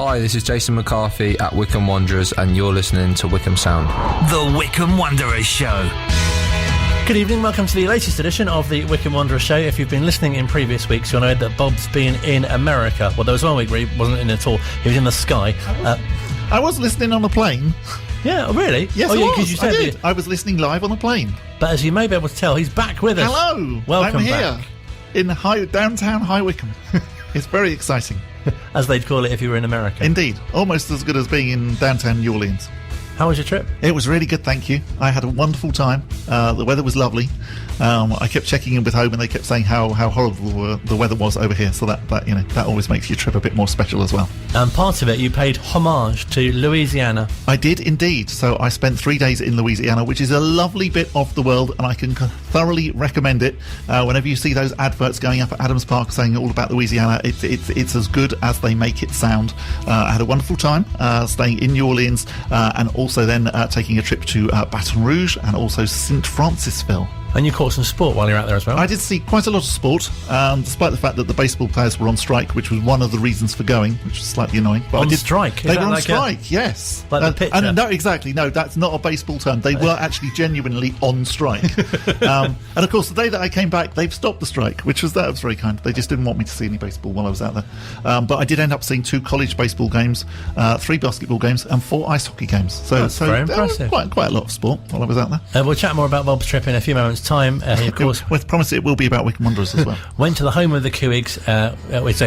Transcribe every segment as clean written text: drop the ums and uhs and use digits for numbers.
Hi, this is Jason McCarthy at Wycombe Wanderers, and you're listening to Wycombe Sound. The Wycombe Wanderers Show. Good evening, welcome to the latest edition of the Wycombe Wanderers Show. If you've been listening in previous weeks, you'll know that Bob's been in America. Well, there was 1 week where he wasn't in at all. He was in the sky. I was listening on a plane. Yeah, oh, really? Yes, oh, yeah, I was. you said I did. I was listening live on a plane. But as you may be able to tell, he's back with us. Hello. Welcome I'm here back. in downtown High Wycombe. It's very exciting. As they'd call it if you were in America. Indeed. Almost as good as being in downtown New Orleans. How was your trip? It was really good, thank you. I had a wonderful time. The weather was lovely. I kept checking in with home, and they kept saying how horrible the weather was over here. So that always makes your trip a bit more special as well. And part of it, you paid homage to Louisiana. I did indeed. So I spent 3 days in Louisiana, which is a lovely bit of the world, and I can thoroughly recommend it. Whenever you see those adverts going up at Adams Park saying all about Louisiana, it's as good as they make it sound. I had a wonderful time staying in New Orleans, and also then taking a trip to Baton Rouge and also St. Francisville. And you caught some sport while you were out there as well? I did see quite a lot of sport, despite the fact that the baseball players were on strike, which was one of the reasons for going, which was slightly annoying. But strike? They were on strike, yes. Like the pitcher? No, exactly. No, that's not a baseball term. They were actually genuinely on strike. And of course, the day that I came back, they've stopped the strike, that was very kind. They just didn't want me to see any baseball while I was out there. But I did end up seeing 2 college baseball games, 3 basketball games, and 4 ice hockey games. So very impressive. Quite a lot of sport while I was out there. We'll chat more about Bob's trip in a few moments' time. He, of course, with promise it will be about Wycombe Wanderers as well. Went to the home of the Couigs.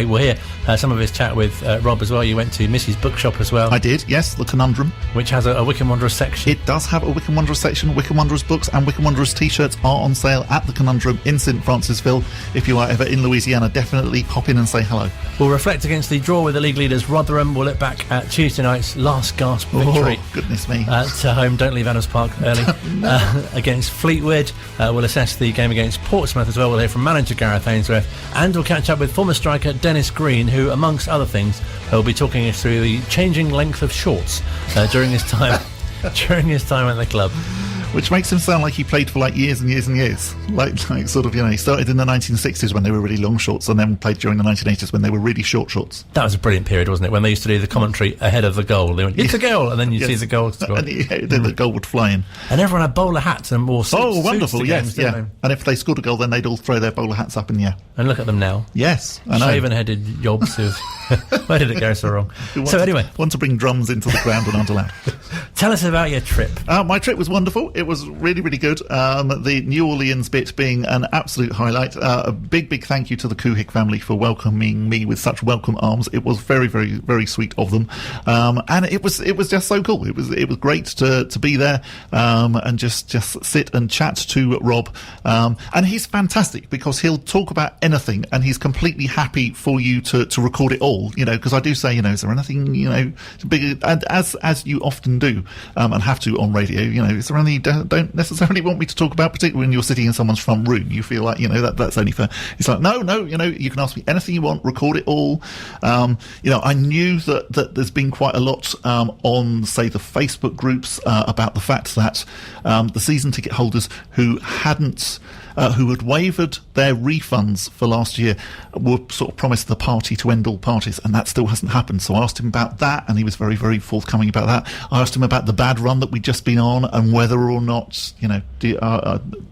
We'll hear some of his chat with Rob as well. You went to Missy's Bookshop as well. I did, yes, the Conundrum. Which has a Wycombe Wanderers section. It does have a Wycombe Wanderers section. Wycombe Wanderers books and Wycombe Wanderers t-shirts are on sale at the Conundrum in St. Francisville. If you are ever in Louisiana, definitely pop in and say hello. We'll reflect against the draw with the league leaders Rotherham. We'll look back at Tuesday night's last gasp victory. Oh, goodness me. At home, don't leave Adams Park early. Against Fleetwood. We'll assess the game against Portsmouth as well. We'll hear from manager Gareth Ainsworth, and we'll catch up with former striker Dennis Green, who, amongst other things, will be talking us through the changing length of shorts during his time at the club. Which makes him sound like he played for years and years and years. Like sort of, he started in the 1960s when they were really long shorts, and then played during the 1980s when they were really short shorts. That was a brilliant period, wasn't it? When they used to do the commentary ahead of the goal. They went, it's a goal, and then you'd see the goal score. And then the goal would fly in. And everyone had bowler hats and wore suits. Oh, wonderful, suits yes, games, yeah. And if they scored a goal, then they'd all throw their bowler hats up in the air. And look at them now. Yes, I know. Shaven-headed yobs who... Where did it go so wrong? Anyway. Want to bring drums into the ground and aren't allowed. Tell us about your trip. My trip was wonderful. It was really, really good. The New Orleans bit being an absolute highlight. A big thank you to the Couhig family for welcoming me with such welcome arms. It was very, very, very sweet of them. And it was just so cool. It was great to be there and just sit and chat to Rob. And he's fantastic because he'll talk about anything and he's completely happy for you to record it all, because I do say, is there anything, big, and as you often do and have to on radio, is there anything you don't necessarily want me to talk about, particularly when you're sitting in someone's front room? You feel like, that's only fair. It's like, no, you can ask me anything you want, record it all. I knew that there's been quite a lot on, say, the Facebook groups about the fact that the season ticket holders who had wavered their refunds for last year were sort of promised the party to end all parties, and that still hasn't happened. So I asked him about that, and he was very, very forthcoming about that. I asked him about the bad run that we'd just been on, and whether or not, do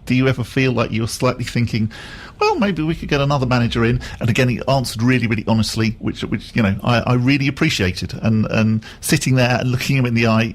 you ever feel like you're slightly thinking, well, maybe we could get another manager in? And again, he answered really, really honestly, which I really appreciated. And sitting there and looking him in the eye,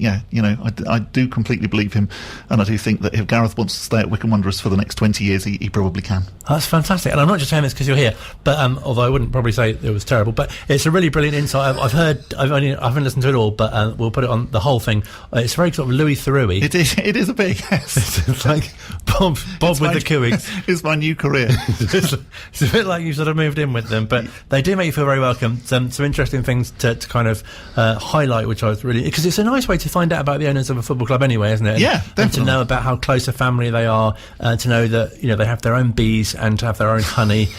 I do completely believe him, and I do think that if Gareth wants to stay at Wycombe Wanderers for the next 20 years, he probably can. That's fantastic. And I'm not just saying this because you're here, but although I wouldn't probably say it was terrible, but it's a really brilliant insight. I haven't listened to it all, but we'll put it on the whole thing. It's very sort of Louis Theroux-y. It is a bit, yes. It's like Bob with the Couigs. It's my new career. It's a bit like you sort of moved in with them, but they do make you feel very welcome. Some interesting things to kind of highlight, which I was really, because it's a nice way to find out about the owners of a football club anyway, isn't it? Yeah, definitely. And to know about how close a family they are, to know that they have their own bees and to have their own honey,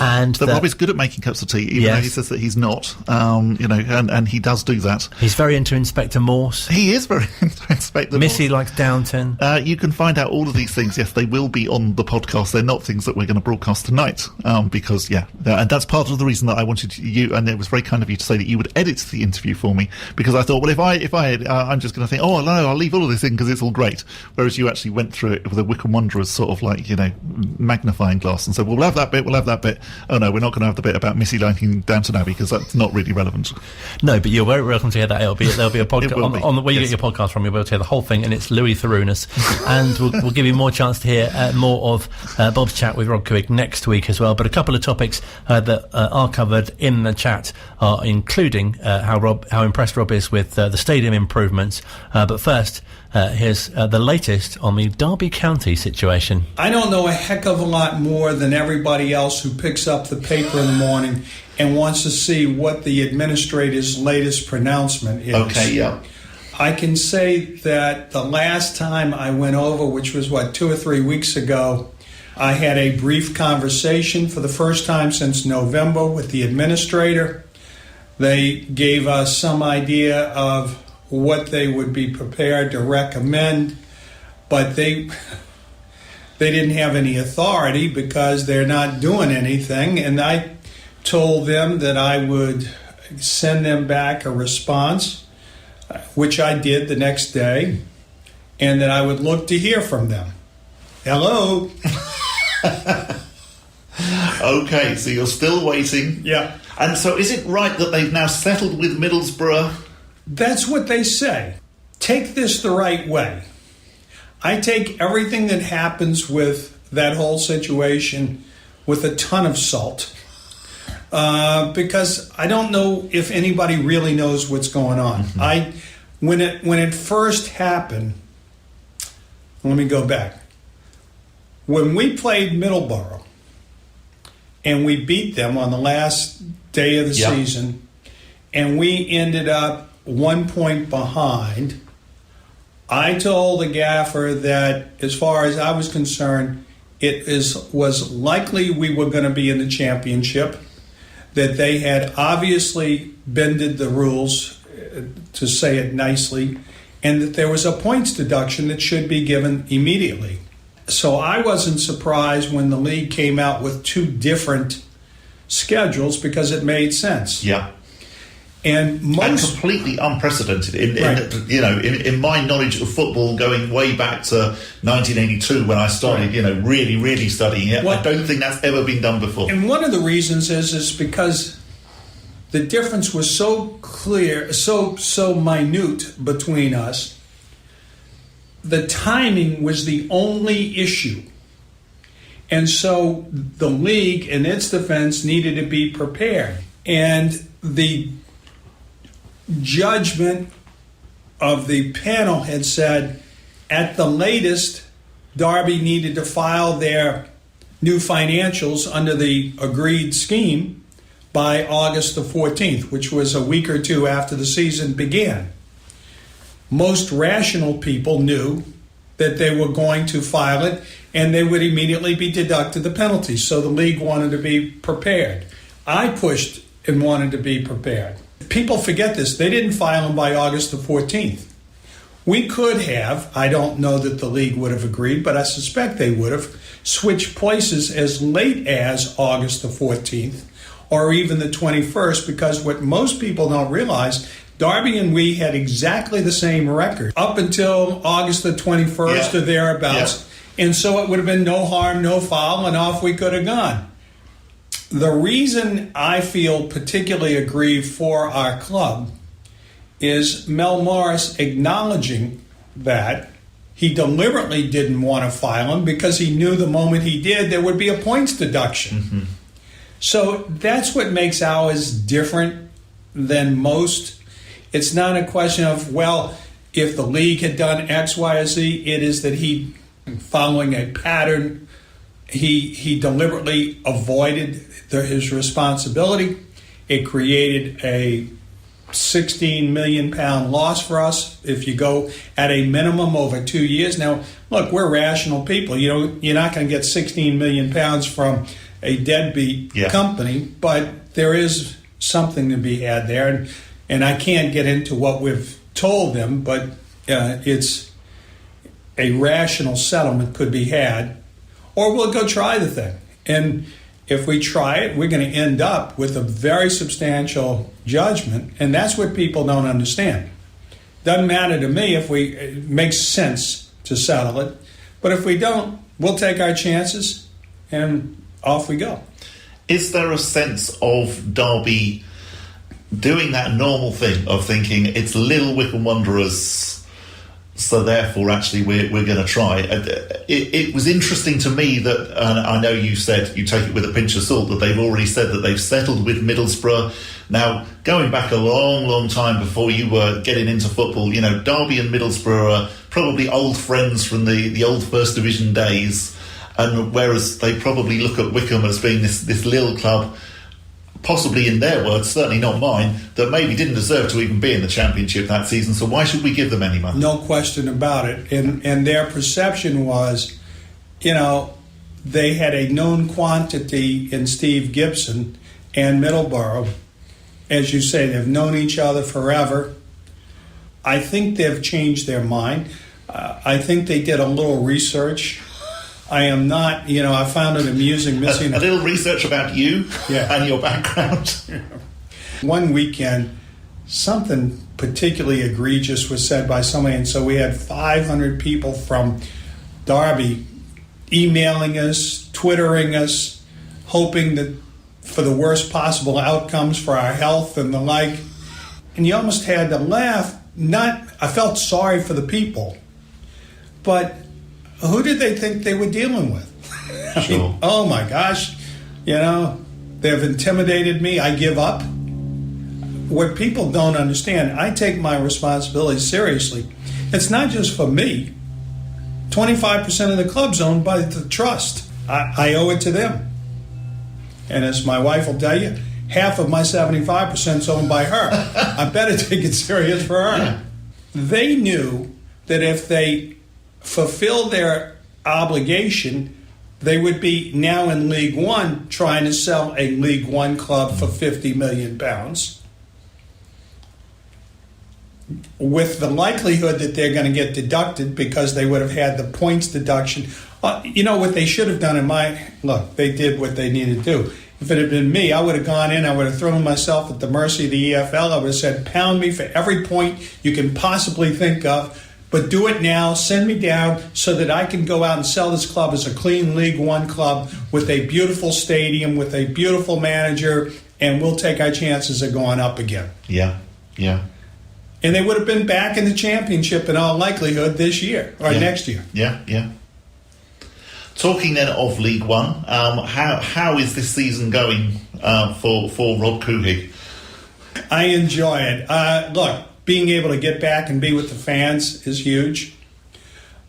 and that Rob is good at making cups of tea, even though he says that he's not. And he does do that. He's very into Inspector Morse. He is very into Inspector Morse. Missy likes Downton. You can find out all of these things. Yes, they will be on the podcast. They're not things things that we're going to broadcast tonight, because and that's part of the reason that I wanted you, and it was very kind of you to say that you would edit the interview for me, because I thought, well, if I edit, I'm just going to think, oh no, I'll leave all of this in because it's all great, whereas you actually went through it with a Wycombe Wanderers sort of like, magnifying glass and said, well, we'll have that bit. Oh no, we're not going to have the bit about Missy liking Downton Abbey because that's not really relevant. No, but you're very welcome to hear that. There'll be a podcast on where you get your podcast from. You'll be able to hear the whole thing, and it's Louis Therounis, and we'll give you more chance to hear more of Bob's chat with Rob Couhig next week as well. But a couple of topics that are covered in the chat are including how impressed Rob is with the stadium improvements. But first, here's the latest on the Derby County situation. I don't know a heck of a lot more than everybody else who picks up the paper in the morning and wants to see what the administrator's latest pronouncement is. Okay, yeah. I can say that the last time I went over, which was 2 or 3 weeks ago, I had a brief conversation for the first time since November with the administrator. They gave us some idea of what they would be prepared to recommend, but they didn't have any authority because they're not doing anything, and I told them that I would send them back a response, which I did the next day, and that I would look to hear from them. Hello? Okay, so you're still waiting. Yeah. And so is it right that they've now settled with Middlesbrough? That's what they say. Take this the right way. I take everything that happens with that whole situation with a ton of salt, because I don't know if anybody really knows what's going on. Mm-hmm. When it first happened, let me go back. When we played Middlesbrough and we beat them on the last day of the season, and we ended up 1 point behind, I told the gaffer that as far as I was concerned, was likely we were going to be in the championship, that they had obviously bended the rules, to say it nicely, and that there was a points deduction that should be given immediately. So I wasn't surprised when the league came out with 2 different schedules, because it made sense. Yeah. And completely unprecedented in my knowledge of football, going way back to 1982 when I started, really, really studying it. Well, I don't think that's ever been done before. And one of the reasons is because the difference was so clear, so minute between us. The timing was the only issue. And so the league, in its defense, needed to be prepared. And the judgment of the panel had said, at the latest, Derby needed to file their new financials under the agreed scheme by August the 14th, which was a week or 2 after the season began. Most rational people knew that they were going to file it and they would immediately be deducted the penalties. So the league wanted to be prepared. I pushed and wanted to be prepared. People forget this. They didn't file them by August the 14th. We could have, I don't know that the league would have agreed, but I suspect they would have, switched places as late as August the 14th or even the 21st, because what most people don't realize, Derby and we had exactly the same record up until August the 21st or thereabouts. Yeah. And so it would have been no harm, no foul, and off we could have gone. The reason I feel particularly aggrieved for our club is Mel Morris acknowledging that he deliberately didn't want to file him because he knew the moment he did there would be a points deduction. Mm-hmm. So that's what makes ours different than most. It's not a question of, well, if the league had done X, Y, or Z, it is that he, following a pattern, he deliberately avoided his responsibility. It created a £16 million loss for us if you go at a minimum over 2 years. Now, look, we're rational people. You're not going to get £16 million from a deadbeat company, but there is something to be had there. And I can't get into what we've told them, but it's a rational settlement could be had or we'll go try the thing. And if we try it, we're going to end up with a very substantial judgment, and that's what people don't understand. Doesn't matter to me if it makes sense to settle it, but if we don't, we'll take our chances, and off we go. Is there a sense of Derby doing that normal thing of thinking it's Little Wycombe Wanderers, so therefore actually we're going to try? It was interesting to me that, and I know you said you take it with a pinch of salt, that they've already said that they've settled with Middlesbrough. Now, going back a long, long time before you were getting into football, Derby and Middlesbrough are probably old friends from the old First Division days, and whereas they probably look at Wycombe as being this little club, possibly in their words, certainly not mine, that maybe didn't deserve to even be in the Championship that season, so why should we give them any money? No question about it. And their perception was, they had a known quantity in Steve Gibson and Middlesbrough. As you say, they've known each other forever. I think they've changed their mind. I think they did a little research. I am not, I found it amusing missing a little research about you and your background. One weekend, something particularly egregious was said by somebody, and so we had 500 people from Derby emailing us, Twittering us, hoping that for the worst possible outcomes for our health and the like. And you almost had to laugh. I felt sorry for the people, but who did they think they were dealing with? Sure. Oh my gosh, they've intimidated me. I give up. What people don't understand, I take my responsibility seriously. It's not just for me. 25% of the club's owned by the trust. I owe it to them. And as my wife will tell you, half of my 75% is owned by her. I better take it serious for her. Yeah. They knew that if they fulfilled their obligation, they would be now in League One trying to sell a League One club for £50 million, with the likelihood that they're going to get deducted because they would have had the points deduction. What they should have done they did what they needed to do. If it had been me, I would have gone in, I would have thrown myself at the mercy of the EFL. I would have said, pound me for every point you can possibly think of, but do it now, send me down so that I can go out and sell this club as a clean League One club with a beautiful stadium, with a beautiful manager, and we'll take our chances of going up again. Yeah. And they would have been back in the Championship in all likelihood this year or next year. Yeah. Talking then of League One, how is this season going for Rob Couhig? I enjoy it. Look, being able to get back and be with the fans is huge.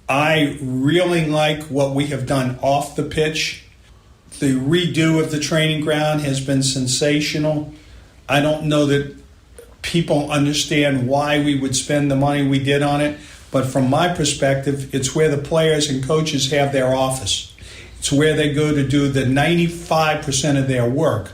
I really like what we have done off the pitch. The redo of the training ground has been sensational. I don't know that people understand why we would spend the money we did on it, but from my perspective, it's where the players and coaches have their office. It's where they go to do the 95% of their work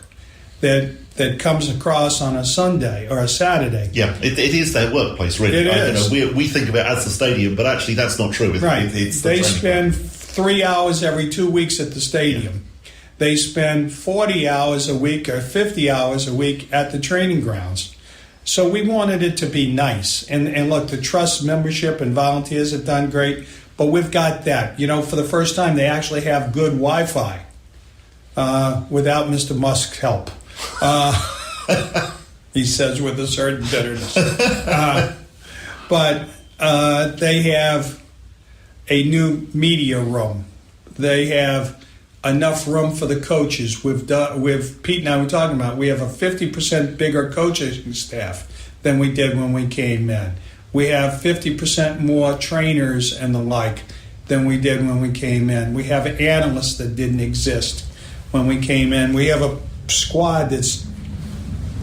that comes across on a Sunday or a Saturday. Yeah, it is their workplace, really. It is. We think of it as the stadium, but actually that's not true. Right. They spend ground. 3 hours every 2 weeks at the stadium. Yeah. They spend 40 hours a week or 50 hours a week at the training grounds. So we wanted it to be nice. And look, the Trust membership and volunteers have done great, but we've got that. For the first time, they actually have good Wi-Fi without Mr. Musk's help. He says with a certain bitterness. But they have a new media room. They have enough room for the coaches. With Pete and I were talking about, we have a 50% bigger coaching staff than we did when we came in. We have 50% more trainers and the like than we did when we came in. We have analysts that didn't exist when we came in. We have a squad that's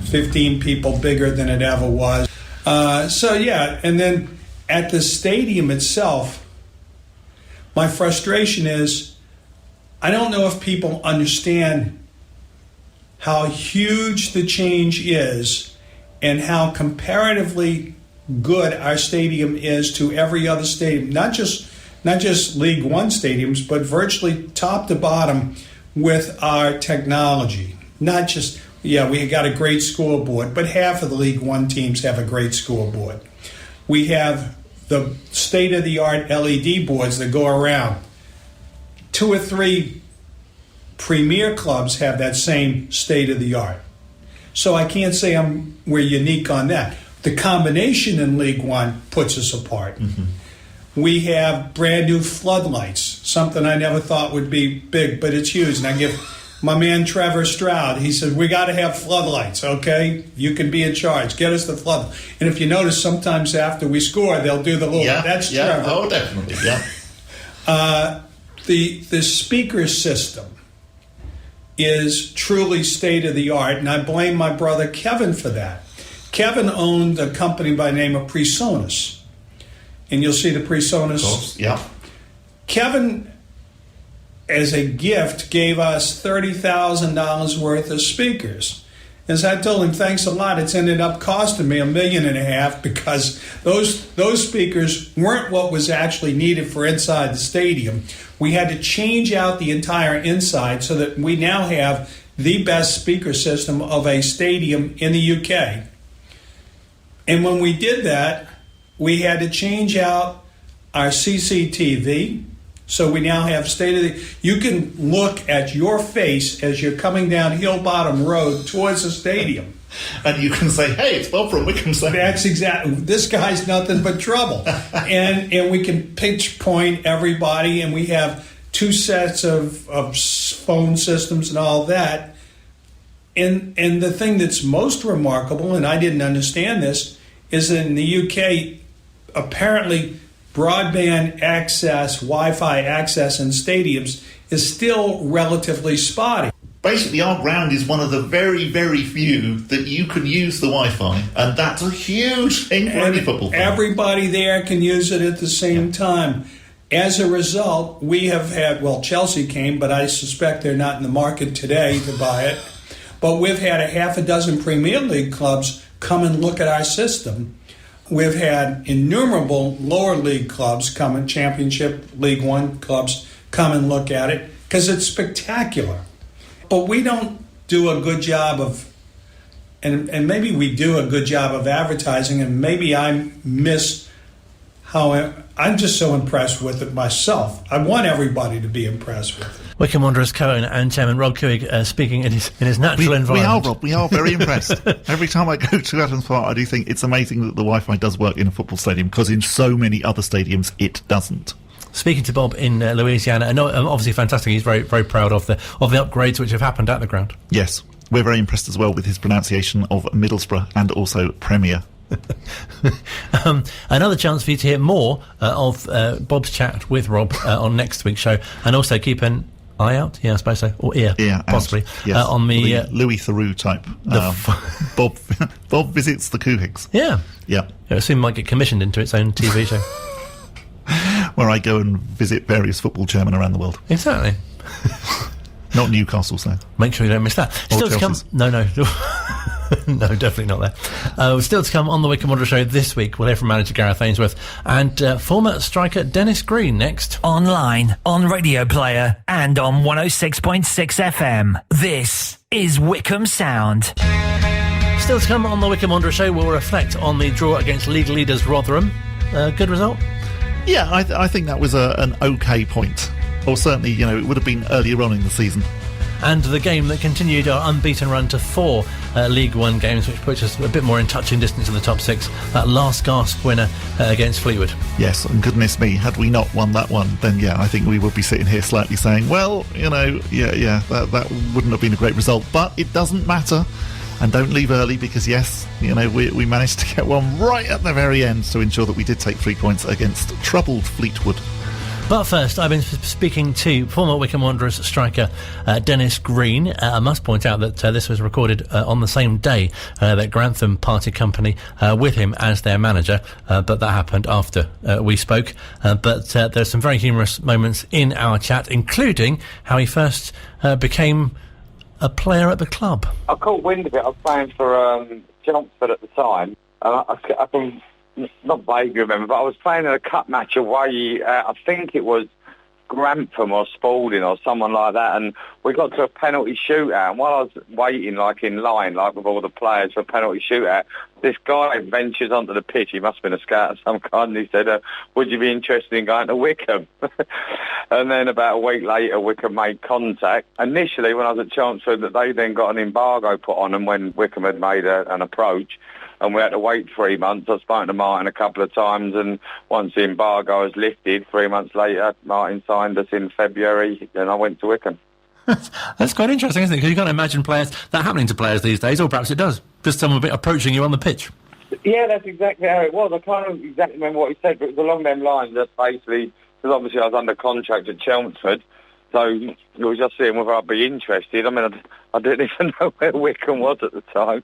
15 people bigger than it ever was. And then at the stadium itself, my frustration is I don't know if people understand how huge the change is and how comparatively good our stadium is to every other stadium, not just not just League One stadiums, but virtually top to bottom with our technology. Not just, we got a great scoreboard, but half of the League One teams have a great scoreboard. We have the state-of-the-art LED boards that go around. 2 or 3 premier clubs have that same state-of-the-art. So I can't say we're unique on that. The combination in League One puts us apart. Mm-hmm. We have brand new floodlights, something I never thought would be big, but it's huge. And I give my man Trevor Stroud, he said, we got to have floodlights, okay? You can be in charge. Get us the floodlights. And if you notice, sometimes after we score, they'll do the little, that's Trevor. Oh, definitely, yeah. The speaker system is truly state-of-the-art, and I blame my brother Kevin for that. Kevin owned a company by the name of PreSonus, and you'll see the PreSonus. Of course, yeah. Kevin, as a gift, gave us $30,000 worth of speakers. As I told him, thanks a lot, it's ended up costing me $1.5 million because those speakers weren't what was actually needed for inside the stadium. We had to change out the entire inside so that we now have the best speaker system of a stadium in the UK. And when we did that, we had to change out our CCTV. So we now have you can look at your face as you're coming down Hill Bottom Road towards the stadium. And you can say, hey, it's Bob from Wickham Stadium. That's exactly, this guy's nothing but trouble. and we can pitch point everybody, and we have 2 sets of phone systems and all that. And the thing that's most remarkable, and I didn't understand this, is that in the UK, apparently broadband access, Wi-Fi access in stadiums is still relatively spotty. Basically, our ground is one of the very, very few that you can use the Wi-Fi, and that's a huge thing for any football fan. Everybody there can use it at the same time. As a result, we have had, Chelsea came, but I suspect they're not in the market today to buy it. But we've had a half a dozen Premier League clubs come and look at our system. We've had innumerable lower league clubs come in, Championship, League One clubs come and look at it because it's spectacular. But we don't do a good job of, and maybe we do a good job of advertising, and maybe I miss how I'm just so impressed with it myself. I want everybody to be impressed with it. Wycombe Wanderers co-owner and chairman Rob Couhig speaking in his natural environment. We are, Rob. We are very impressed. Every time I go to Adams Park, I do think it's amazing that the Wi-Fi does work in a football stadium, because in so many other stadiums it doesn't. Speaking to Bob in Louisiana, and obviously fantastic. He's very, very proud of the upgrades which have happened at the ground. Yes, we're very impressed as well with his pronunciation of Middlesbrough and also Premier. Another chance for you to hear more of Bob's chat with Rob on next week's show, and also keep an eye out, I suppose so, or ear possibly, yes. On the Louis Theroux type. Bob visits the Couhigs. Yeah. It soon might get commissioned into its own TV show, where I go and visit various football chairmen around the world. Exactly. Not Newcastle, so make sure you don't miss that. Still to come. No. No, definitely not there. Still to come on the Wycombe Wanderers show this week, we'll hear from manager Gareth Ainsworth and former striker Dennis Green next. Online, on Radio Player, and on 106.6 FM. This is Wycombe Sound. Still to come on the Wycombe Wanderers show, we'll reflect on the draw against league leaders Rotherham. Good result? Yeah, I think that was an okay point. Or certainly, it would have been earlier on in the season. And the game that continued our unbeaten run to 4 League One games, which puts us a bit more in touching distance of the top 6. That last gasp winner against Fleetwood. Yes, and goodness me, had we not won that one, then I think we would be sitting here slightly saying, well, that wouldn't have been a great result. But it doesn't matter. And don't leave early, because yes, we managed to get one right at the very end to ensure that we did take 3 points against troubled Fleetwood. But first, I've been speaking to former Wycombe Wanderers striker Dennis Green. I must point out that this was recorded on the same day that Grantham parted company with him as their manager, but that happened after we spoke. But there's some very humorous moments in our chat, including how he first became a player at the club. I caught wind of it. I was playing for Chelmsford at the time. I can not vaguely remember, but I was playing in a cup match away. I think it was Grantham or Spalding or someone like that, and we got to a penalty shootout. And while I was waiting, like in line, like with all the players for a penalty shootout, this guy ventures onto the pitch. He must have been a scout of some kind. And he said, "Would you be interested in going to Wycombe?" And then about a week later, Wycombe made contact. Initially, when I was at Chelmsford, that they then got an embargo put on them when Wycombe had made an approach. And we had to wait 3 months. I've spoken to Martin a couple of times, and once the embargo was lifted, 3 months later, Martin signed us in February, and I went to Wycombe. That's quite interesting, isn't it? Because you can't imagine that happening to players these days, or perhaps it does. Just someone approaching you on the pitch. Yeah, that's exactly how it was. I can't exactly remember what he said, but it was along them lines that basically, because obviously I was under contract at Chelmsford, so it was just seeing whether I'd be interested. I mean, I didn't even know where Wycombe was at the time.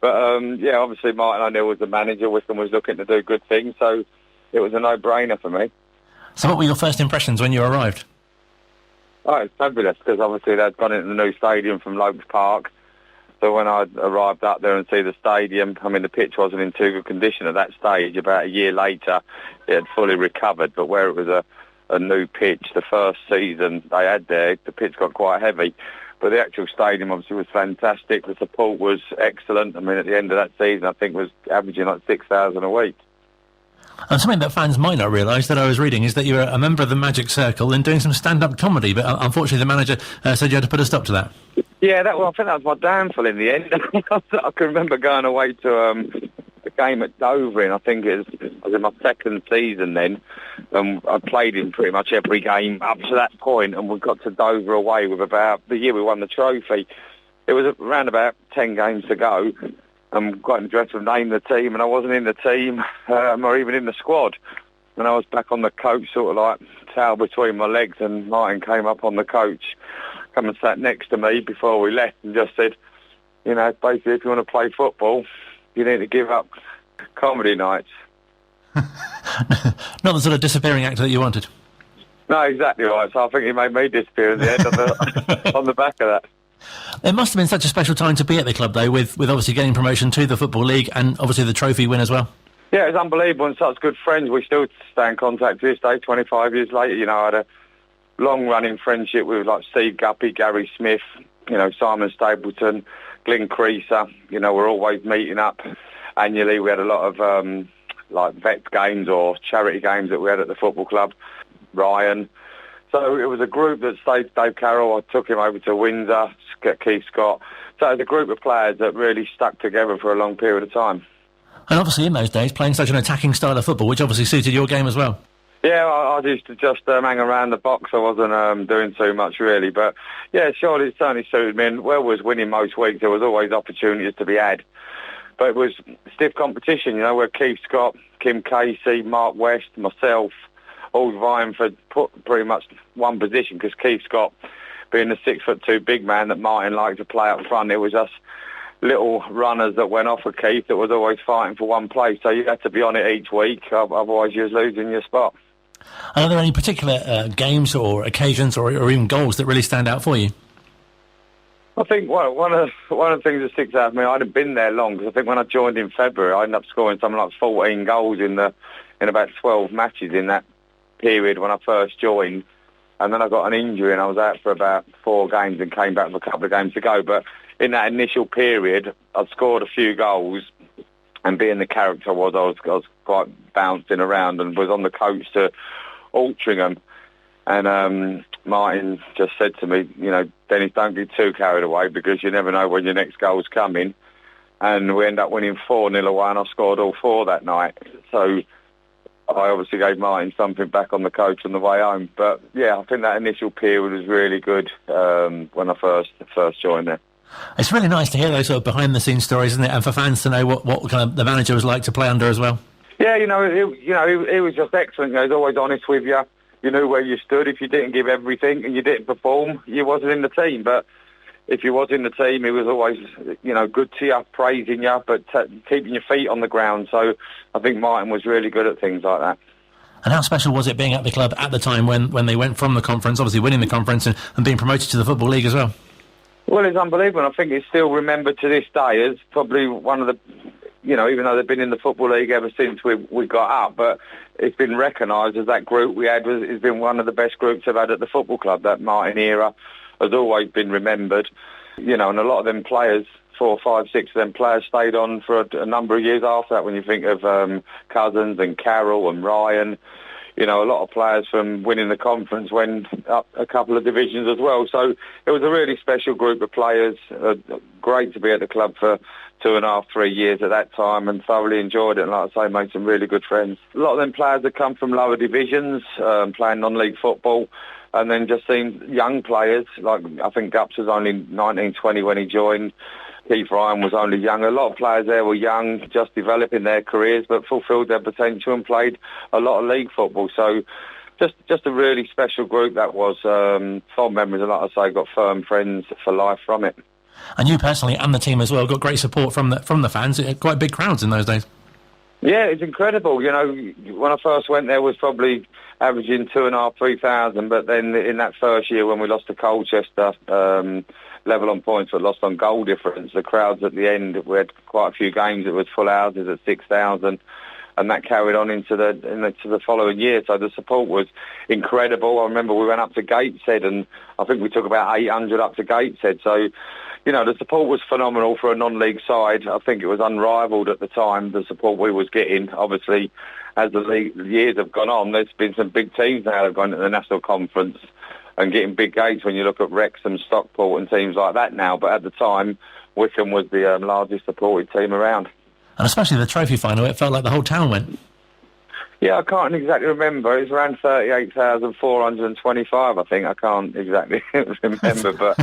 But, yeah, obviously Martin O'Neill was the manager. Wycombe was looking to do good things, so it was a no-brainer for me. So what were your first impressions when you arrived? Oh, it's fabulous, because obviously they'd gone into the new stadium from Lopes Park. So when I arrived up there and see the stadium, I mean, the pitch wasn't in too good condition at that stage. About a year later, it had fully recovered. But where it was a new pitch, the first season they had there, the pitch got quite heavy. But the actual stadium obviously was fantastic. The support was excellent. I mean, at the end of that season, I think was averaging like 6,000 a week. And something that fans might not realise that I was reading is that you were a member of the Magic Circle and doing some stand-up comedy, but unfortunately the manager said you had to put a stop to that. Yeah, I think that was my downfall in the end. I can remember going away to a game at Dover, and I think I was in my second season then. I played in pretty much every game up to that point, and we got to Dover away with about the year we won the trophy. It was around about 10 games to go. Got in the dressing room, named the team, and I wasn't in the team or even in the squad. And I was back on the coach, sort of like towel between my legs, and Martin came up on the coach, come and sat next to me before we left and just said, you know, basically if you want to play football, you need to give up comedy nights. Not the sort of disappearing actor that you wanted. No, exactly right. So I think he made me disappear at the end on the back of that. It must have been such a special time to be at the club, though, with obviously getting promotion to the Football League and obviously the trophy win as well. Yeah, it was unbelievable, and such good friends. We still stay in contact to this day, 25 years later. You know, I had a long-running friendship with, like, Steve Guppy, Gary Smith, you know, Simon Stapleton, Glyn Creaser. You know, we're always meeting up annually. We had a lot of, like, vet games or charity games that we had at the football club. Ryan. So it was a group that stayed. Dave Carroll, I took him over to Windsor, Keith Scott. So it was a group of players that really stuck together for a long period of time. And obviously in those days, playing such an attacking style of football, which obviously suited your game as well. Yeah, I used to just hang around the box. I wasn't doing too much really. But yeah, sure, it certainly suited me. And where I was winning most weeks, there was always opportunities to be had. But it was stiff competition, you know, where Keith Scott, Kim Casey, Mark West, myself, all vying for pretty much one position, because Keith Scott, being the 6'2" big man that Martin liked to play up front, it was us little runners that went off with Keith that was always fighting for one place. So you had to be on it each week, otherwise you was losing your spot. And are there any particular games or occasions or even goals that really stand out for you? I think one of the things that sticks out for me, I hadn't been there long, because I think when I joined in February, I ended up scoring something like 14 goals in about 12 matches in that period when I first joined. And then I got an injury and I was out for about 4 games and came back with a couple of games to go. But in that initial period, I scored a few goals, and being the character I was quite bouncing around and was on the coach to Altrincham. And Martin just said to me, you know, Dennis, don't get too carried away, because you never know when your next goal's coming. And we ended up winning 4-0 away, and I scored all 4 that night. So I obviously gave Martin something back on the coach on the way home. But yeah, I think that initial period was really good when I first joined there. It's really nice to hear those sort of behind-the-scenes stories, isn't it? And for fans to know what kind of the manager was like to play under as well. Yeah, he was just excellent. You know, he was always honest with you. You knew where you stood. If you didn't give everything and you didn't perform, you wasn't in the team. But if you was in the team, he was always, you know, good to you, praising you, but keeping your feet on the ground. So I think Martin was really good at things like that. And how special was it being at the club at the time when they went from the conference, obviously winning the conference and being promoted to the Football League as well? Well, it's unbelievable. I think it's still remembered to this day as probably one of the even though they've been in the Football League ever since we got up, but it's been recognised as that group we had has been one of the best groups I've had at the football club. That Martin era has always been remembered, and a lot of them players, 4, 5, 6 of them players stayed on for a number of years after that. When you think of Cousins and Carroll and Ryan, a lot of players from winning the conference went up a couple of divisions as well. So it was a really special group of players. Great to be at the club for 2.5, 3 years at that time, and thoroughly enjoyed it. And like I say, made some really good friends. A lot of them players had come from lower divisions, playing non-league football, and then just seen young players. Like, I think Gups was only 19, 20 when he joined. Keith Ryan was only young. A lot of players there were young, just developing their careers, but fulfilled their potential and played a lot of league football. So just a really special group that was. Fond memories, and like I say, got firm friends for life from it. And you personally and the team as well got great support from the fans. Quite big crowds in those days. Yeah, it's incredible. When I first went there, was probably averaging 2,500, 3,000. But then in that first year, when we lost to Colchester, level on points but lost on goal difference, the crowds at the end, we had quite a few games that was full houses at 6,000. And that carried on into the following year. So the support was incredible. I remember we went up to Gateshead, and I think we took about 800 up to Gateshead. So, the support was phenomenal for a non-league side. I think it was unrivalled at the time, the support we was getting. Obviously, as the years have gone on, there's been some big teams now that have gone to the National Conference and getting big gates when you look at Wrexham, Stockport and teams like that now. But at the time, Wycombe was the largest supported team around. And especially the trophy final, it felt like the whole town went. Yeah, I can't exactly remember. It was around 38,425, I think. I can't exactly remember, but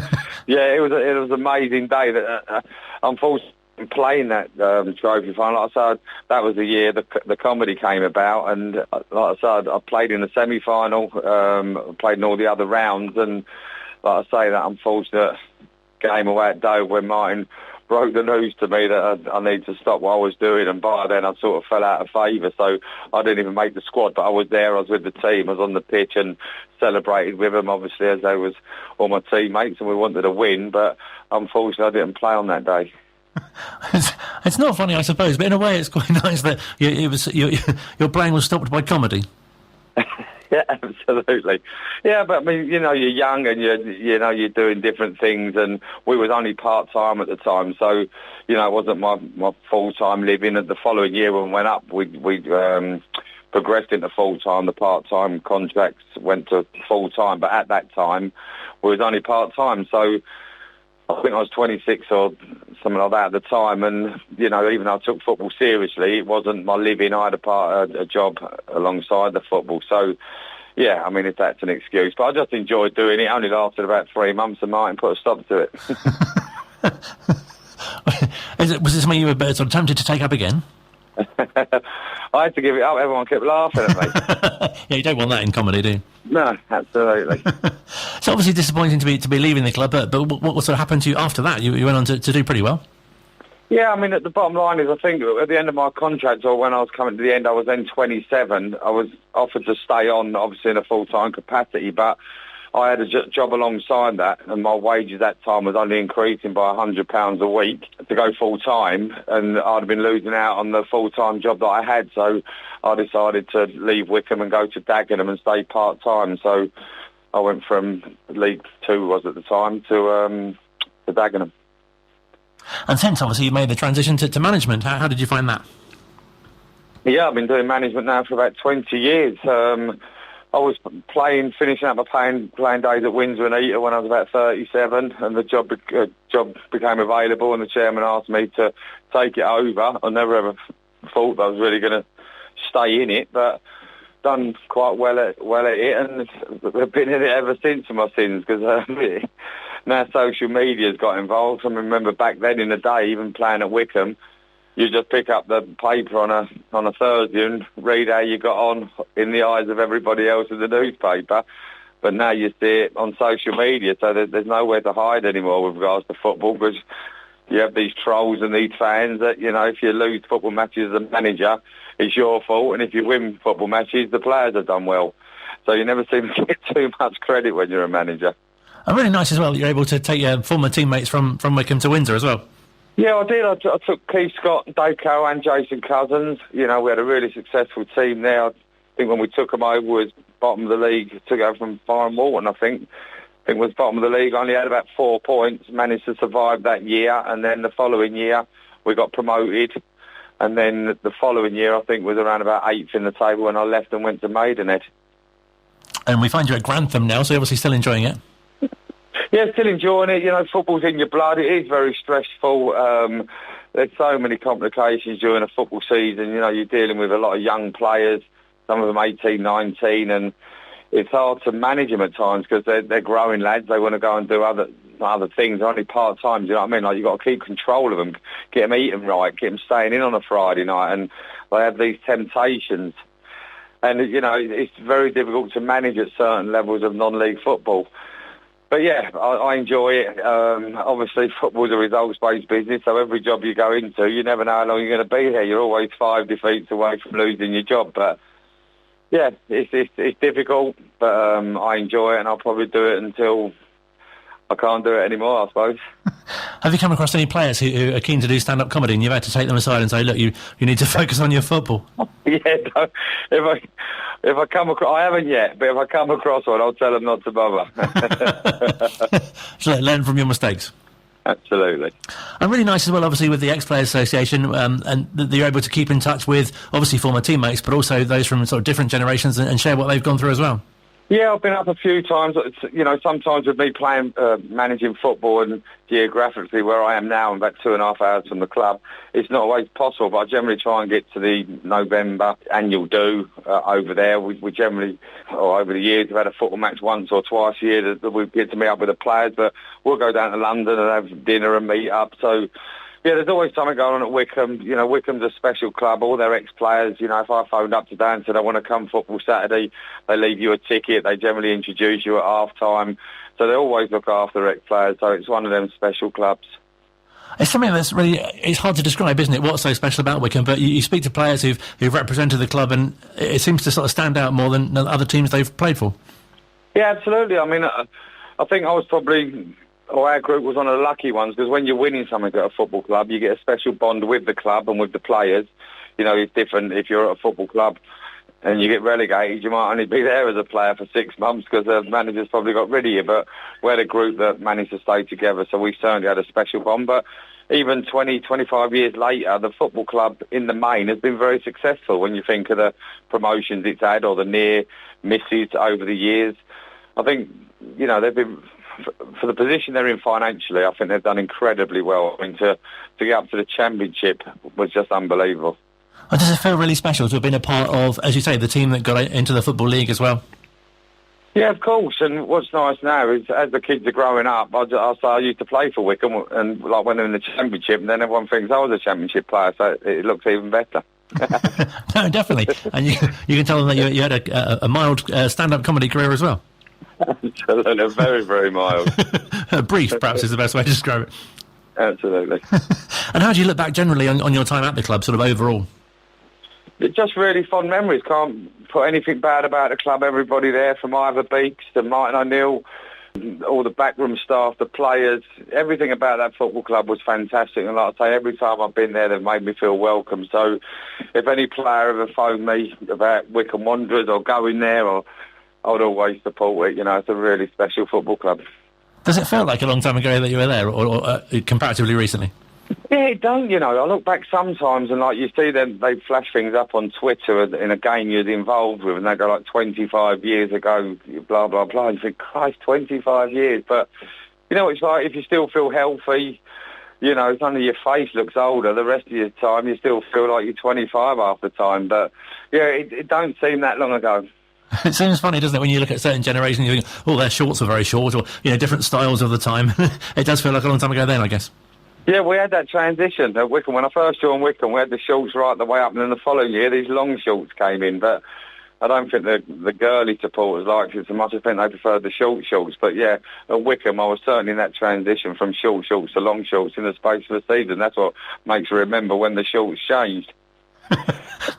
yeah, it was an amazing day. That unfortunately, playing that trophy final, like I said, that was the year the comedy came about, and like I said, I played in the semi-final, played in all the other rounds, and like I say, that unfortunate game away at Dover when Martin broke the news to me that I needed to stop what I was doing, and by then I sort of fell out of favour, so I didn't even make the squad, but I was there, I was with the team, I was on the pitch and celebrated with them, obviously, as they was all my teammates, and we wanted to win, but unfortunately I didn't play on that day. It's not funny, I suppose, but in a way it's quite nice that your brain was stopped by comedy. Yeah, absolutely. Yeah, but I mean, you're young and you're doing different things, and we was only part-time at the time, so, it wasn't my full-time living. And the following year when we went up, we progressed into full-time. The part-time contracts went to full-time, but at that time, we was only part-time, so I think I was 26 or something like that at the time, and, even though I took football seriously, it wasn't my living. I had a job alongside the football, so, yeah, I mean, if that's an excuse. But I just enjoyed doing it. It only lasted about 3 months, and Martin put a stop to it. Was it something you were sort of tempted to take up again? I had to give it up. Everyone kept laughing at me. Yeah, you don't want that in comedy, do you? No, absolutely. It's obviously disappointing to be leaving the club, but what sort of happened to you after that? You went on to do pretty well. Yeah, I mean, at the bottom line is, I think at the end of my contract, or when I was coming to the end, I was then 27. I was offered to stay on, obviously, in a full-time capacity, but I had a job alongside that, and my wages at that time was only increasing by £100 a week to go full-time, and I'd have been losing out on the full-time job that I had, so I decided to leave Wycombe and go to Dagenham and stay part-time. So I went from League 2 was at the time to Dagenham. And since, obviously, you made the transition to management, how did you find that? Yeah, I've been doing management now for about 20 years. I was finishing up my playing days at Windsor and Eton when I was about 37, and the job became available, and the chairman asked me to take it over. I never ever thought I was really going to stay in it, but done quite well at it, and I've been in it ever since for my sins, because now social media's got involved. I remember back then in the day, even playing at Wycombe, you just pick up the paper on a Thursday and read how you got on in the eyes of everybody else in the newspaper. But now you see it on social media, so there's nowhere to hide anymore with regards to football, because you have these trolls and these fans that, if you lose football matches as a manager, it's your fault, and if you win football matches, the players have done well. So you never seem to get too much credit when you're a manager. And really nice as well that you're able to take your former teammates from Wycombe to Windsor as well. Yeah, I did. I took Keith Scott, Dave Carroll and Jason Cousins. You know, we had a really successful team there. I think when we took them over, was bottom of the league, took over from Byron Walton, I think was bottom of the league, only had about 4 points, managed to survive that year, and then the following year we got promoted, and then the following year I think was around about 8th in the table when I left and went to Maidenhead. And we find you at Grantham now, so you're obviously still enjoying it. Yeah, still enjoying it. You know, football's in your blood. It is very stressful. There's so many complications during a football season. You know, you're dealing with a lot of young players, some of them 18, 19, and it's hard to manage them at times because they're growing lads. They want to go and do other things. They're only part-time, do you know what I mean? Like, you've got to keep control of them, get them eating right, get them staying in on a Friday night, and they have these temptations. And, you know, it's very difficult to manage at certain levels of non-league football. But yeah, I enjoy it. Obviously, football's a results-based business, so every job you go into, you never know how long you're going to be there. You're always 5 defeats away from losing your job. But yeah, it's difficult, but I enjoy it, and I'll probably do it until I can't do it anymore, I suppose. Have you come across any players who are keen to do stand-up comedy, and you've had to take them aside and say, look, you need to focus on your football? Yeah, no, if I come across, I haven't yet, but if I come across one, I'll tell them not to bother. So learn from your mistakes. Absolutely. And really nice as well, obviously, with the Ex-Players Association, and that you're able to keep in touch with, obviously, former teammates, but also those from sort of different generations and share what they've gone through as well. Yeah, I've been up a few times. You know, sometimes with me playing, managing football, and geographically where I am now, I'm about 2.5 hours from the club, it's not always possible, but I generally try and get to the November annual do over there. We generally, over the years, we've had a football match once or twice a year that we get to meet up with the players, but we'll go down to London and have dinner and meet up. So, yeah, there's always something going on at Wickham. You know, Wickham's a special club. All their ex-players, you know, if I phoned up today and said I want to come football Saturday, they leave you a ticket. They generally introduce you at half-time. So they always look after their ex-players. So it's one of them special clubs. It's something that's really, it's hard to describe, isn't it, what's so special about Wickham? But you speak to players who've represented the club, and it seems to sort of stand out more than other teams they've played for. Yeah, absolutely. I mean, I think I was probably... our group was one of the lucky ones, because when you're winning something at a football club, you get a special bond with the club and with the players. You know, it's different if you're at a football club and you get relegated. You might only be there as a player for 6 months because the manager's probably got rid of you. But we had a group that managed to stay together, so we certainly had a special bond. But even 20, 25 years later, the football club in the main has been very successful when you think of the promotions it's had or the near misses over the years. I think, you know, they've been... for the position they're in financially, I think they've done incredibly well. I mean, to get up to the Championship was just unbelievable. And does it feel really special to have been a part of, as you say, the team that got into the Football League as well? Yeah, of course. And what's nice now is, as the kids are growing up, I used to play for Wickham, and like when they're in the Championship, and then everyone thinks I was a Championship player, so it looks even better. No, definitely. And you can tell them that you had a mild stand-up comedy career as well. Absolutely, very, very mild. Brief, perhaps, is the best way to describe it. Absolutely. And how do you look back generally on your time at the club, sort of overall? Just really fond memories. Can't put anything bad about the club. Everybody there, from Ivor Beeks to Martin O'Neill, all the backroom staff, the players, everything about that football club was fantastic. And like I say, every time I've been there, they've made me feel welcome. So if any player ever phoned me about Wickham Wanderers or going there, I would always support it. You know, it's a really special football club. Does it feel like a long time ago that you were there, or comparatively recently? Yeah, it don't, you know. I look back sometimes and, like, you see them, they flash things up on Twitter in a game you're involved with, and they go, like, 25 years ago, blah, blah, blah. You think, Christ, 25 years. But, you know, it's like, if you still feel healthy, you know, it's only your face looks older. The rest of your time, you still feel like you're 25 half the time. But, yeah, it don't seem that long ago. It seems funny, doesn't it, when you look at certain generations, you think, oh, their shorts are very short, or, you know, different styles of the time. It does feel like a long time ago then, I guess. Yeah, we had that transition at Wickham. When I first joined Wickham, we had the shorts right the way up, and then the following year, these long shorts came in. But I don't think the girly supporters liked it so much. I think they preferred the short shorts. But yeah, at Wickham, I was certainly in that transition from short shorts to long shorts in the space of a season. That's what makes you remember when the shorts changed.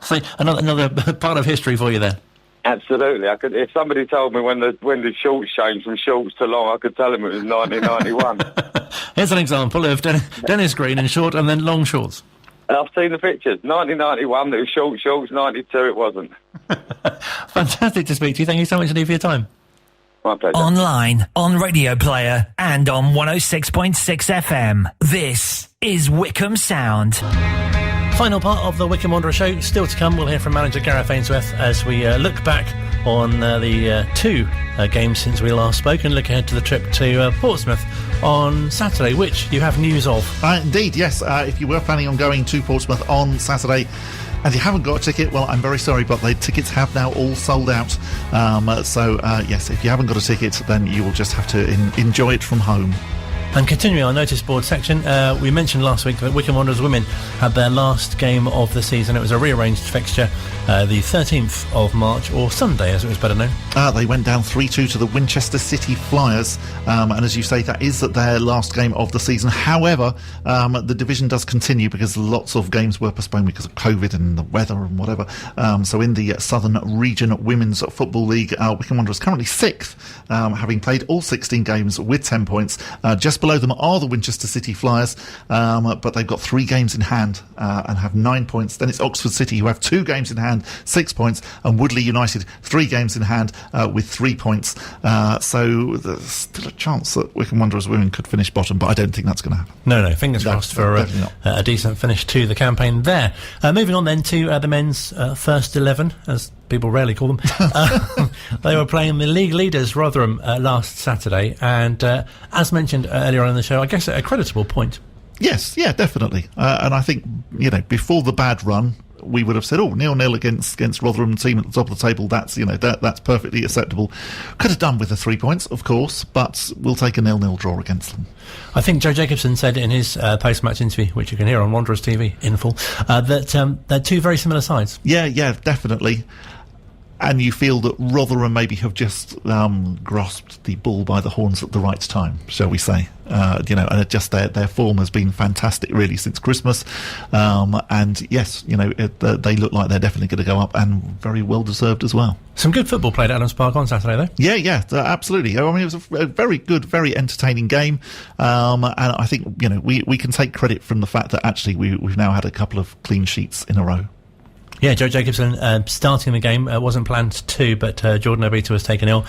See, another part of history for you there. Absolutely. I could, if somebody told me when the shorts changed from shorts to long, I could tell them it was 1991. Here's an example of Dennis Green in short and then long shorts. I've seen the pictures. 1991, it was short shorts. 92, it wasn't. Fantastic to speak to you. Thank you so much, Lee, for your time. My pleasure. Online, on Radio Player, and on 106.6 FM. This is Wickham Sound. Final part of the Wickham Wanderers show still to come. We'll hear from manager Gareth Ainsworth as we look back on the two games since we last spoke and look ahead to the trip to Portsmouth on Saturday, which you have news of. Indeed, yes. If you were planning on going to Portsmouth on Saturday and you haven't got a ticket, well, I'm very sorry, but the tickets have now all sold out. Yes, if you haven't got a ticket, then you will just have to enjoy it from home. And continuing our notice board section, we mentioned last week that Wickham Wanderers women had their last game of the season. It was a rearranged fixture, the 13th of March, or Sunday as it was better known. They went down 3-2 to the Winchester City Flyers, and as you say, that is their last game of the season. However, the division does continue because lots of games were postponed because of COVID and the weather and whatever. So in the Southern Region Women's Football League, Wickham Wanderers currently 6th, having played all 16 games with 10 points. Just below them are the Winchester City Flyers, but they've got 3 games in hand and have 9 points. Then it's Oxford City, who have 2 games in hand, 6 points, and Woodley United, 3 games in hand with 3 points. So there's still a chance that Wickham Wanderers women could finish bottom, but I don't think that's going to happen. No, fingers crossed for a decent finish to the campaign there. Moving on then to the men's first 11, as people rarely call them. They were playing the league leaders Rotherham last Saturday, and as mentioned earlier on in the show, I guess at a creditable point. Yes, yeah, definitely. And I think, before the bad run, we would have said, 0-0 against Rotherham, team at the top of the table, that's perfectly acceptable. Could have done with the 3 points, of course, but we'll take a 0-0 draw against them. I think Joe Jacobson said in his post-match interview, which you can hear on Wanderers TV in full, that they're two very similar sides. Yeah, definitely. And you feel that Rotherham maybe have just grasped the bull by the horns at the right time, shall we say. And just their form has been fantastic really since Christmas. And yes, they look like they're definitely going to go up, and very well deserved as well. Some good football played at Adams Park on Saturday, though. Yeah, absolutely. I mean, it was a very good, very entertaining game. And I think, we can take credit from the fact that actually we've now had a couple of clean sheets in a row. Yeah, Joe Jacobson starting the game wasn't planned to, but Jordan Obita was taken ill,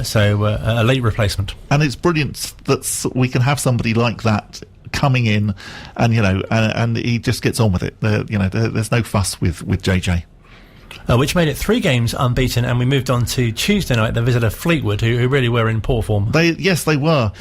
so a late replacement. And it's brilliant that we can have somebody like that coming in, and and he just gets on with it. There's no fuss with JJ. Which made it 3 games unbeaten, and we moved on to Tuesday night. They visited Fleetwood, who really were in poor form. They were.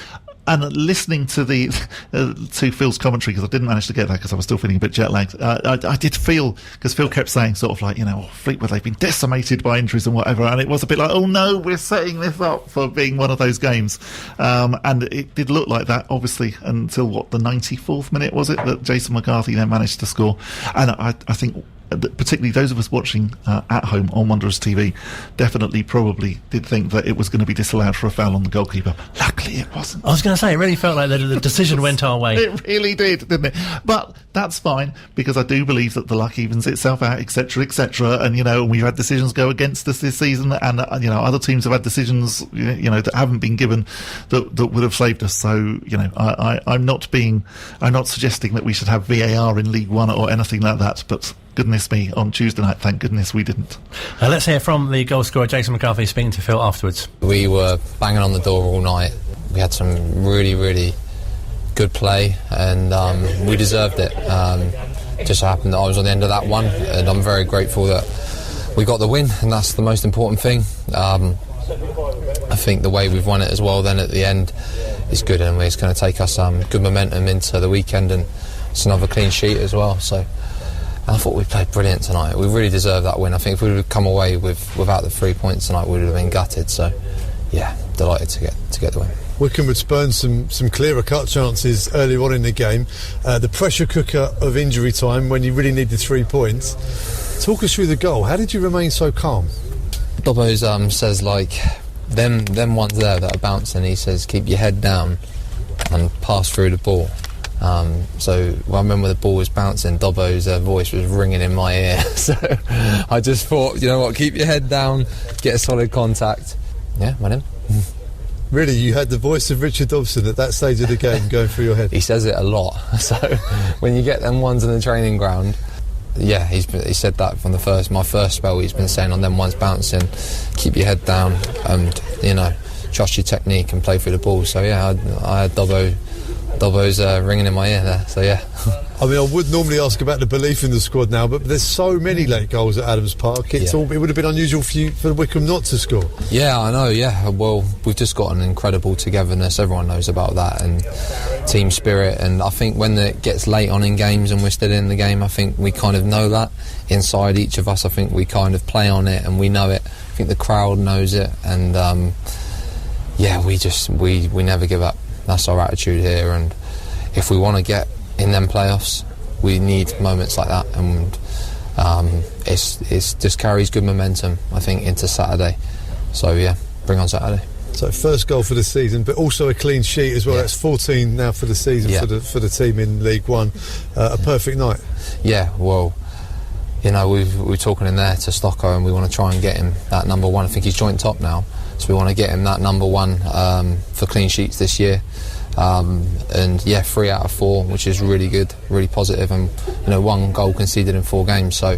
And listening to to Phil's commentary, because I didn't manage to get that because I was still feeling a bit jet lagged, I did feel, because Phil kept saying sort of like, Fleetwood, they've been decimated by injuries and whatever, and it was a bit like, oh no, we're setting this up for being one of those games. And it did look like that, obviously, until the 94th minute was it, that Jason McCarthy then managed to score. And I think particularly those of us watching at home on Wanderers TV definitely probably did think that it was going to be disallowed for a foul on the goalkeeper. Luckily it wasn't. I was going to say, it really felt like the decision went our way. It really did, didn't it? But that's fine, because I do believe that the luck evens itself out, etc., and we've had decisions go against us this season, and other teams have had decisions that haven't been given that would have saved us. So I'm not suggesting that we should have VAR in League One or anything like that, but goodness me, on Tuesday night, thank goodness we didn't. Let's hear from the goal scorer Jason McCarthy speaking to Phil afterwards. We were banging on the door all night. We had some really, really good play, and we deserved it. Just happened that I was on the end of that one, and I'm very grateful that we got the win, and that's the most important thing. I think the way we've won it as well then at the end is good, and it's going to take us good momentum into the weekend, and it's another clean sheet as well. So I thought we played brilliant tonight. We really deserved that win. I think if we would have come away without the 3 points tonight, we would have been gutted. So yeah, delighted to get the win. Wickham would spurn some clearer cut chances early on in the game. The pressure cooker of injury time when you really needed 3 points. Talk us through the goal. How did you remain so calm? Dobbo's says them ones there that are bouncing, he says keep your head down and pass through the ball. So I remember the ball was bouncing, Dobbo's voice was ringing in my ear. So I just thought, keep your head down, get a solid contact. Yeah, went in. Really, you had the voice of Richard Dobson at that stage of the game going through your head. He says it a lot. So when you get them ones in the training ground, yeah, he said that from my first spell. He's been saying on them ones bouncing, keep your head down, and trust your technique and play through the ball. So yeah, I had Dobbo's ringing in my ear there. So yeah. I mean, I would normally ask about the belief in the squad now, but there's so many late goals at Adams Park. It would have been unusual for Wycombe not to score. Yeah, I know. Yeah, well, we've just got an incredible togetherness. Everyone knows about that, and team spirit. And I think when it gets late on in games and we're still in the game, I think we kind of know that inside each of us. I think we kind of play on it and we know it. I think the crowd knows it, and we never give up. That's our attitude here, and if we want to get in them playoffs, we need moments like that, and it's just carries good momentum, I think, into Saturday. So yeah, bring on Saturday. So first goal for the season, but also a clean sheet as well. Yeah. That's 14 now for the season for the team in League One. A perfect night. Yeah, well, we're talking in there to Stocko, and we want to try and get him that number one. I think he's joint top now, so we want to get him that number one for clean sheets this year. 3 out of 4, which is really good, really positive, and 1 goal conceded in 4 games. So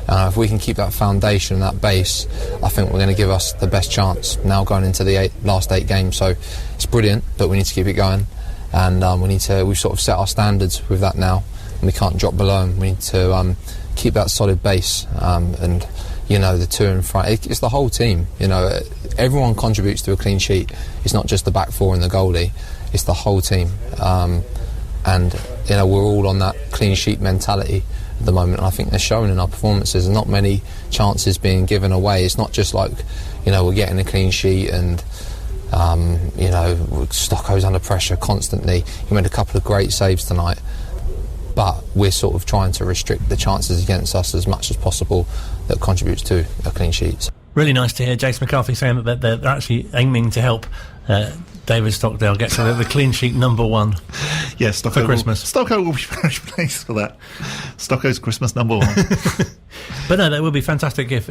if we can keep that foundation, that base, I think we're going to give us the best chance now going into the last 8 games. So it's brilliant, but we need to keep it going, and we've sort of set our standards with that now, and we can't drop below them. We need to keep that solid base, and the 2 in front. It's the whole team. Everyone contributes to a clean sheet. It's not just the back 4 and the goalie. It's the whole team, and we're all on that clean sheet mentality at the moment, and I think they're showing in our performances. There's not many chances being given away. It's not just like we're getting a clean sheet and Stocko's under pressure constantly. He made a couple of great saves tonight, but we're sort of trying to restrict the chances against us as much as possible that contributes to a clean sheet. Really nice to hear Jason McCarthy saying that they're actually aiming to help David Stockdale get to the clean sheet number 1. Yes, Stocko for Christmas. Stocko will be very pleased for that. Stocko's Christmas number 1. But no, that would be fantastic if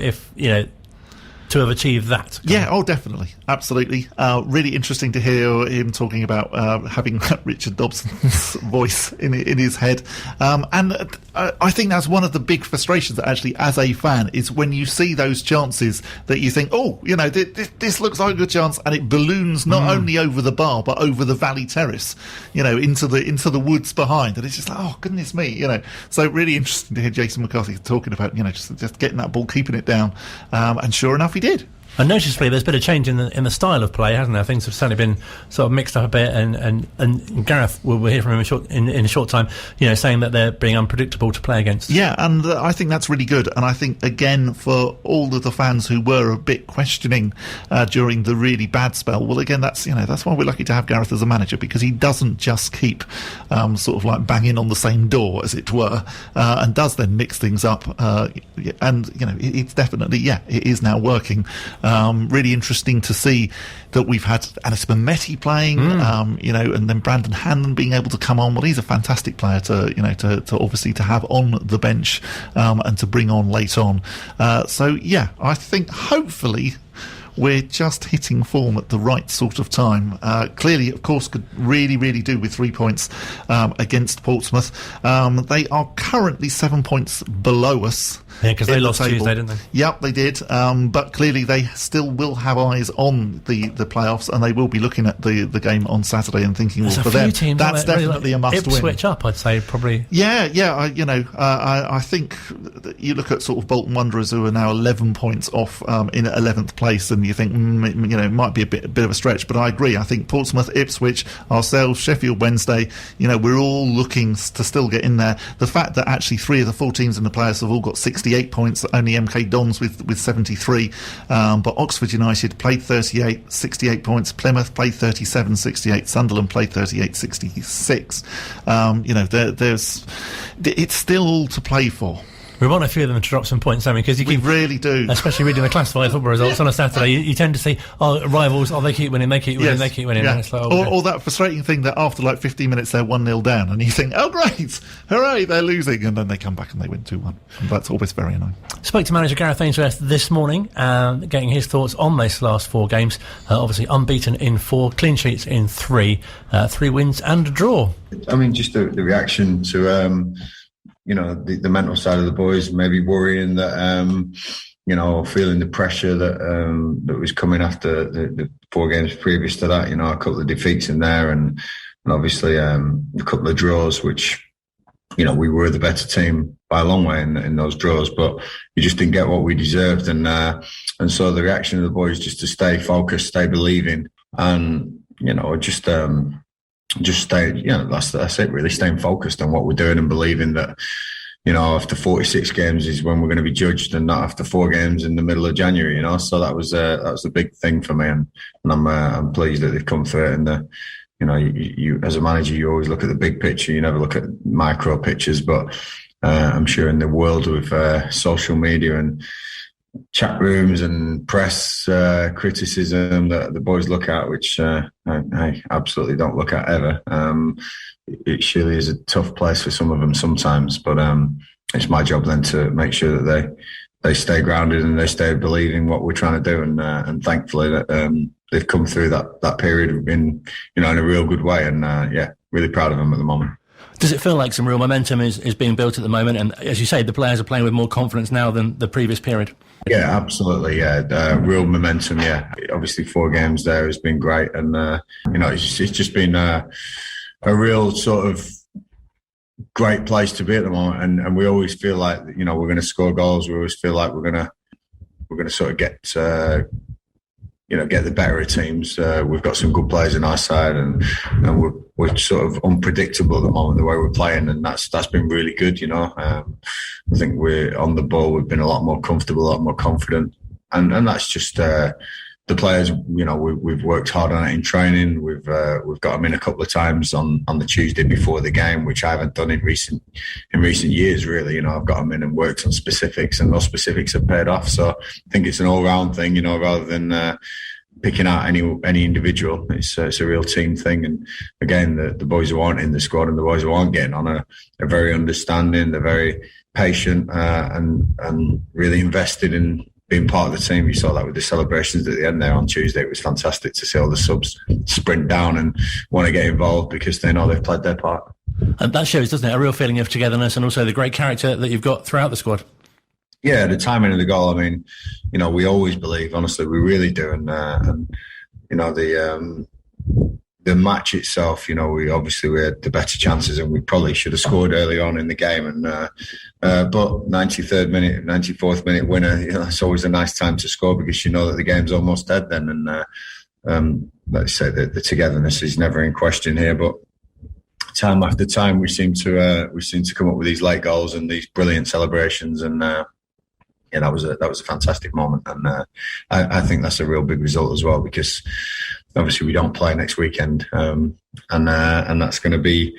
to have achieved that. Yeah, definitely. Absolutely. Really interesting to hear him talking about having Richard Dobson's voice in his head. And I think that's one of the big frustrations, actually, as a fan, is when you see those chances that you think, this looks like a good chance, and it balloons not only over the bar, but over the Valley Terrace, into the woods behind. And it's just like, oh, goodness me, So really interesting to hear Jason McCarthy talking about, just getting that ball, keeping it down. And sure enough, he did. And noticeably, there's been a change in the style of play, hasn't there? Things have certainly been sort of mixed up a bit, and Gareth, we'll hear from him in a short time, saying that they're being unpredictable to play against. Yeah, and I think that's really good. And I think, again, for all of the fans who were a bit questioning during the really bad spell, well, again, that's why we're lucky to have Gareth as a manager, because he doesn't just keep sort of like banging on the same door, as it were, and does then mix things up. And it's definitely, it is now working. Really interesting to see that we've had Anis Mehmeti playing, and then Brandon Hanlon being able to come on. Well, he's a fantastic player to obviously to have on the bench and to bring on late on. I think hopefully we're just hitting form at the right sort of time. Clearly, of course, could really, really do with 3 points against Portsmouth. They are currently 7 points below us. Yeah, because they lost Tuesday, didn't they? Yep, they did. But clearly they still will have eyes on the playoffs, and they will be looking at the game on Saturday and thinking, well, for them, that's definitely a must-win. Ipswich up, I'd say, probably. Yeah. I think you look at sort of Bolton Wanderers, who are now 11 points off in 11th place, and you think, it might be a bit of a stretch, but I agree. I think Portsmouth, Ipswich, ourselves, Sheffield Wednesday, we're all looking to still get in there. The fact that actually 3 of the 4 teams in the playoffs have all got 68 points, only MK Dons with 73, but Oxford United played 38, 68 points, Plymouth played 37, 68, Sunderland played 38, 66. There's it's still all to play for. We want a few of them to drop some points, Sammy, because we really do. Especially reading the classified football results on a Saturday, you tend to see, rivals, they keep winning, they keep winning, they keep winning. Yeah. And it's like, or that frustrating thing that after like 15 minutes they're 1-0 down, and you think, oh great, hooray, they're losing, and then they come back and they win 2-1. And that's always very annoying. Spoke to manager Gareth Ainsworth this morning, getting his thoughts on this last 4 games. Obviously unbeaten in 4, clean sheets in 3, 3 wins and a draw. I mean, just the reaction to the mental side of the boys, maybe worrying that feeling the pressure that was coming after the 4 games previous to that. A couple of defeats in there, and obviously a couple of draws, which we were the better team by a long way in those draws, but we just didn't get what we deserved, and so the reaction of the boys just to stay focused, stay believing, and just stay, that's it really, staying focused on what we're doing and believing that, after 46 games is when we're going to be judged, and not after 4 games in the middle of January, So that was a big thing for me, and I'm pleased that they've come through it. And you as a manager, you always look at the big picture, you never look at micro pictures, but I'm sure in the world with social media and chat rooms and press criticism that the boys look at, which I absolutely don't look at ever. It surely is a tough place for some of them sometimes, but it's my job then to make sure that they stay grounded and they stay believing what we're trying to do, and thankfully that they've come through that period in a real good way, and really proud of them at the moment. Does it feel like some real momentum is being built at the moment? And as you say, the players are playing with more confidence now than the previous period. Yeah, absolutely. Yeah, real momentum. Yeah, obviously 4 games there has been great, and it's just been a real sort of great place to be at the moment. And we always feel like we're going to score goals. We always feel like we're going to sort of get the better of teams. We've got some good players on our side, and we're sort of unpredictable at the moment the way we're playing, and that's been really good. I think we're on the ball. We've been a lot more comfortable, a lot more confident, and that's just the players. We've worked hard on it in training. We've got them in a couple of times on the Tuesday before the game, which I haven't done in recent years. Really, I've got them in and worked on specifics, and those specifics have paid off. So I think it's an all-round thing, rather than picking out any individual. It's a real team thing. And again, the boys who aren't in the squad and the boys who aren't getting on are very understanding. They're very patient and really invested in being part of the team. You saw that with the celebrations at the end there on Tuesday. It was fantastic to see all the subs sprint down and want to get involved because they know they've played their part. And that shows, doesn't it, a real feeling of togetherness and also the great character that you've got throughout the squad. Yeah, the timing of the goal. I mean, we always believe, honestly, we really do. And the match itself, we had the better chances, and we probably should have scored early on in the game. And but 93rd minute, 94th minute winner, it's always a nice time to score because you know that the game's almost dead then. And let's say that the togetherness is never in question here, but time after time we seem to come up with these late goals and these brilliant celebrations, and that was a fantastic moment, and I think that's a real big result as well, because obviously we don't play next weekend, and that's going to be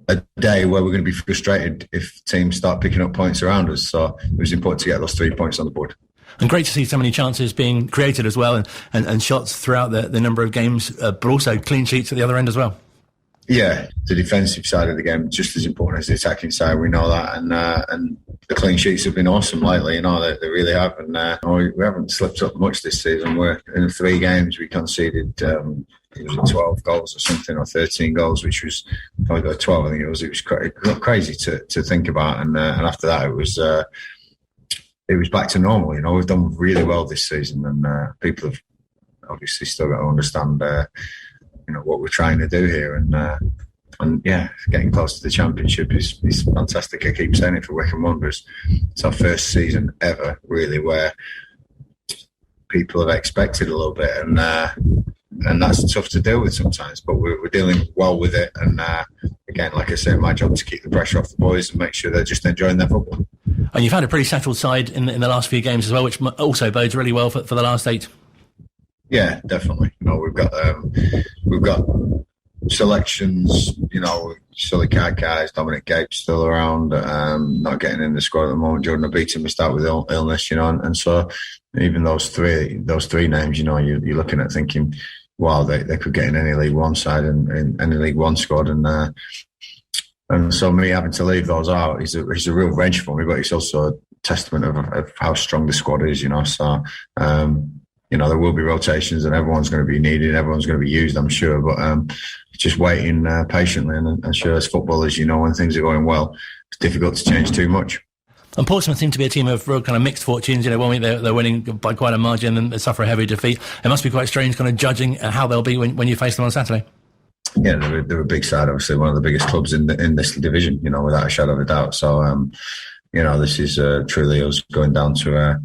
a day where we're going to be frustrated if teams start picking up points around us. So it was important to get those 3 points on the board. And great to see so many chances being created as well, and shots throughout the number of games, but also clean sheets at the other end as well. Yeah, the defensive side of the game just as important as the attacking side. We know that, and the clean sheets have been awesome lately. They really have, and we haven't slipped up much this season. We're in 3 games we conceded 12 goals or something, or 13 goals, which was probably 12. I think it was. It was crazy to think about, and after that it was back to normal. We've done really well this season, and people have obviously still got to understand. What we're trying to do here, and getting close to the championship is fantastic. I keep saying it for Wycombe Wanderers. It's our first season ever, really, where people have expected a little bit, and that's tough to deal with sometimes. But we're dealing well with it, and again, like I said, my job is to keep the pressure off the boys and make sure they're just enjoying their football. And you've had a pretty settled side in the last few games as well, which also bodes really well for the last 8. Yeah, definitely. We've got selections, Sully Kaikai's, Dominic Gape's still around, not getting in the squad at the moment. Jordan Obita missed out with illness, and so even those three names, you're looking at thinking, wow, they could get in any League One side and in any League One squad, and so me having to leave those out is a real wrench for me, but it's also a testament of how strong the squad is, so. There will be rotations and everyone's going to be needed, everyone's going to be used, I'm sure, but just waiting patiently and sure as footballers, when things are going well, it's difficult to change too much. And Portsmouth seem to be a team of real kind of mixed fortunes. 1 week they're winning by quite a margin and they suffer a heavy defeat. It must be quite strange kind of judging how they'll be when you face them on Saturday. Yeah, they're a big side, obviously one of the biggest clubs in this division, without a shadow of a doubt. So, this is truly us going down to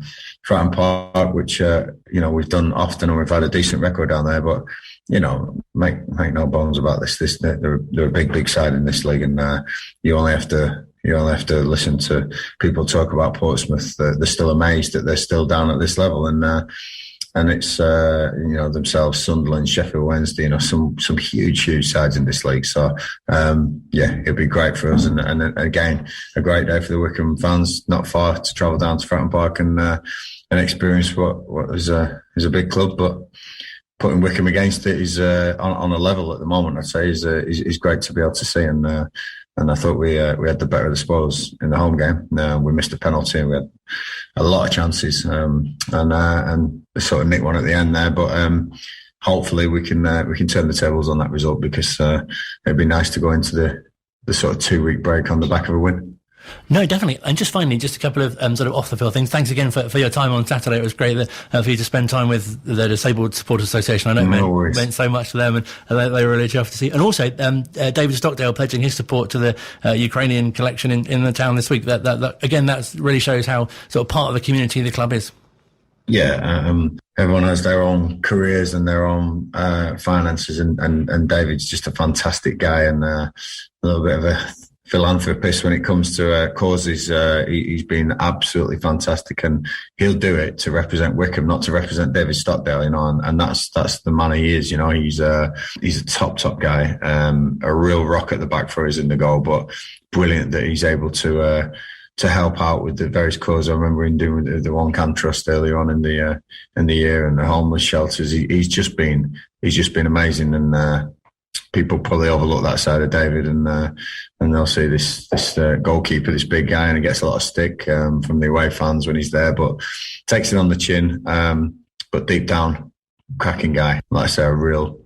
Fratton Park, which, we've done often and we've had a decent record down there. But, make no bones about this. They're a big side in this league, and you only have to listen to people talk about Portsmouth. They're still amazed that they're still down at this level, and it's themselves, Sunderland, Sheffield Wednesday, some huge sides in this league. So it'd be great for us, and again a great day for the Wycombe fans. Not far to travel down to Fratton Park and experience what is a big club, but putting Wycombe against it is on a level at the moment. I'd say is great to be able to see, and I thought we had the better of the spoils in the home game. We missed a penalty and we had a lot of chances, and sort of nicked one at the end there. But hopefully we can turn the tables on that result, because it'd be nice to go into the sort of 2-week break on the back of a win. No, definitely. And just finally, just a couple of sort of off-the-field things. Thanks again for your time on Saturday. It was great for you to spend time with the Disabled Supporters Association. I know it meant so much to them, and they were really chuffed to see. And also, David Stockdale pledging his support to the Ukrainian collection in the town this week. That again, that really shows how sort of part of the community the club is. Yeah, everyone has their own careers and their own finances, and David's just a fantastic guy and a little bit of a philanthropist when it comes to causes. He's been absolutely fantastic, and he'll do it to represent Wycombe, not to represent David Stockdale, and that's the man he is. He's a top guy, a real rock at the back for us in the goal, but brilliant that he's able to help out with the various causes. I remember him doing the One Can Trust earlier on in the year, and the homeless shelters. He's just been amazing, and people probably overlook that side of David, and they'll see this goalkeeper, this big guy, and he gets a lot of stick from the away fans when he's there, but takes it on the chin. But deep down, cracking guy. Like I say, a real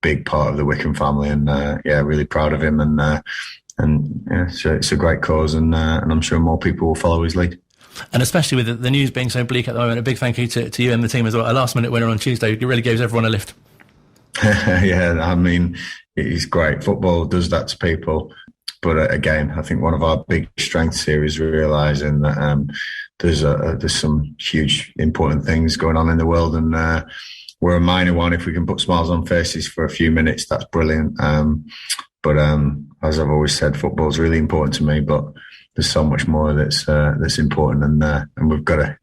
big part of the Wycombe family, and really proud of him. So it's a great cause, and I'm sure more people will follow his lead. And especially with the news being so bleak at the moment, a big thank you to you and the team as well. A last-minute winner on Tuesday, it really gives everyone a lift. Yeah, I mean, it's great. Football does that to people. But again, I think one of our big strengths here is realising that there's some huge, important things going on in the world, and we're a minor one. If we can put smiles on faces for a few minutes, that's brilliant. But as I've always said, football is really important to me. But there's so much more that's important, and we've got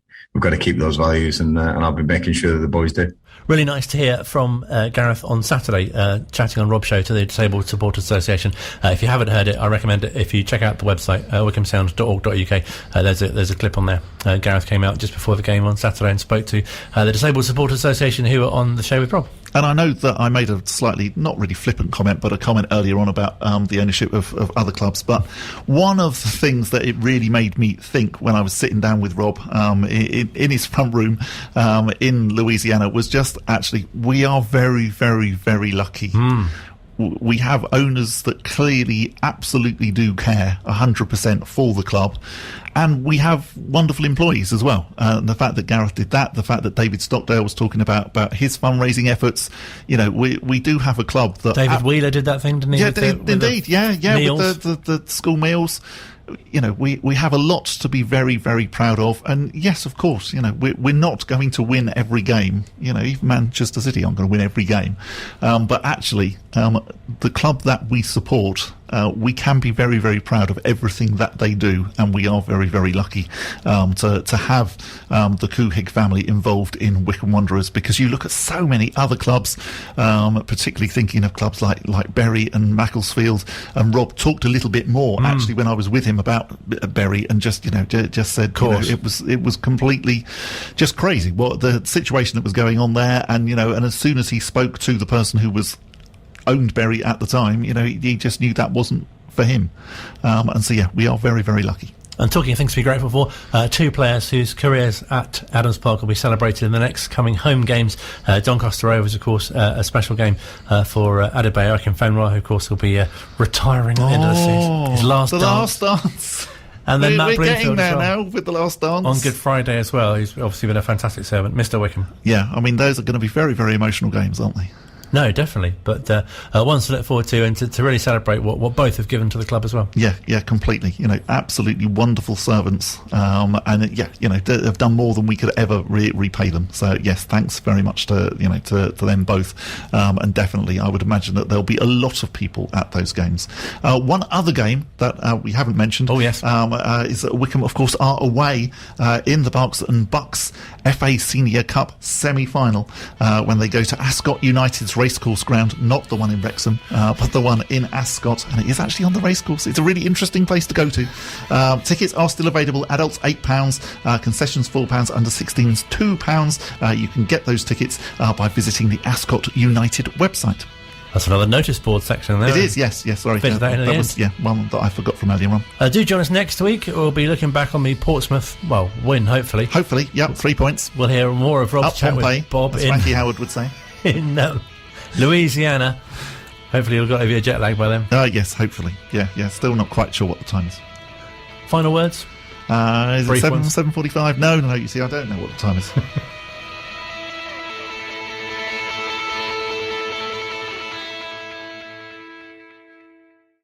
to keep those values, and I'll be making sure that the boys do. Really nice to hear from Gareth on Saturday, chatting on Rob's show to the Disabled Supporters Association. If you haven't heard it, I recommend it. If you check out the website, wycombsound.org.uk, there's a clip on there. Gareth came out just before the game on Saturday and spoke to the Disabled Supporters Association, who were on the show with Rob. And I know that I made a slightly, not really flippant comment, but a comment earlier on about the ownership of other clubs. But one of the things that it really made me think when I was sitting down with Rob in his front room in Louisiana was just actually, we are very, very, very lucky. We have owners that clearly absolutely do care 100% for the club, and we have wonderful employees as well. The fact that Gareth did that, the fact that David Stockdale was talking about his fundraising efforts, we do have a club that... David Wheeler did that thing, didn't he? Yeah, with the school meals. We have a lot to be very, very proud of. And yes, of course, we're not going to win every game. Even Manchester City aren't going to win every game. But actually, the club that we support we can be very, very proud of everything that they do, and we are very, very lucky to have the Couhig family involved in Wycombe Wanderers, because you look at so many other clubs, particularly thinking of clubs like Bury and Macclesfield, and Rob talked a little bit more actually when I was with him about Bury, and just said it was completely just crazy what the situation that was going on there, and and as soon as he spoke to the person who was owned Bury at the time, he just knew that wasn't for him, and so we are very, very lucky. And talking of things to be grateful for, two players whose careers at Adams Park will be celebrated in the next coming home games. Doncaster Rovers, of course, a special game for Adebayo Akinfenwa, who, of course, will be retiring at the end of the season. His last dance. And then Matt we're getting Bloomfield there now with the last dance. On Good Friday as well. He's obviously been a fantastic servant. Mr. Wycombe. Yeah, I mean, those are going to be very, very emotional games, aren't they? No, definitely. But ones to look forward to, and to really celebrate what both have given to the club as well. Yeah, completely. Absolutely wonderful servants. And have done more than we could ever repay them. So yes, thanks very much to them both. And definitely, I would imagine that there'll be a lot of people at those games. One other game that we haven't mentioned. Oh yes, is that Wycombe, of course, are away in the Berks and Bucks FA Senior Cup semi-final when they go to Ascot United's racecourse ground, not the one in Wrexham, but the one in Ascot, and it is actually on the racecourse. It's a really interesting place to go to. Tickets are still available. Adults £8, concessions £4, under 16s £2. You can get those tickets by visiting the Ascot United website. That's another notice board section there. It is, yes, sorry. That was one that I forgot from earlier on. Do join us next week. We'll be looking back on the Portsmouth, win, hopefully. Hopefully, 3 points. We'll hear more of Rob's chat with Bob as Frankie Howard would say. In Louisiana. Hopefully you'll got over your jet lag by then. Yes, hopefully. Yeah, still not quite sure what the time is. Final words? Is it 7:45? No, you see, I don't know what the time is.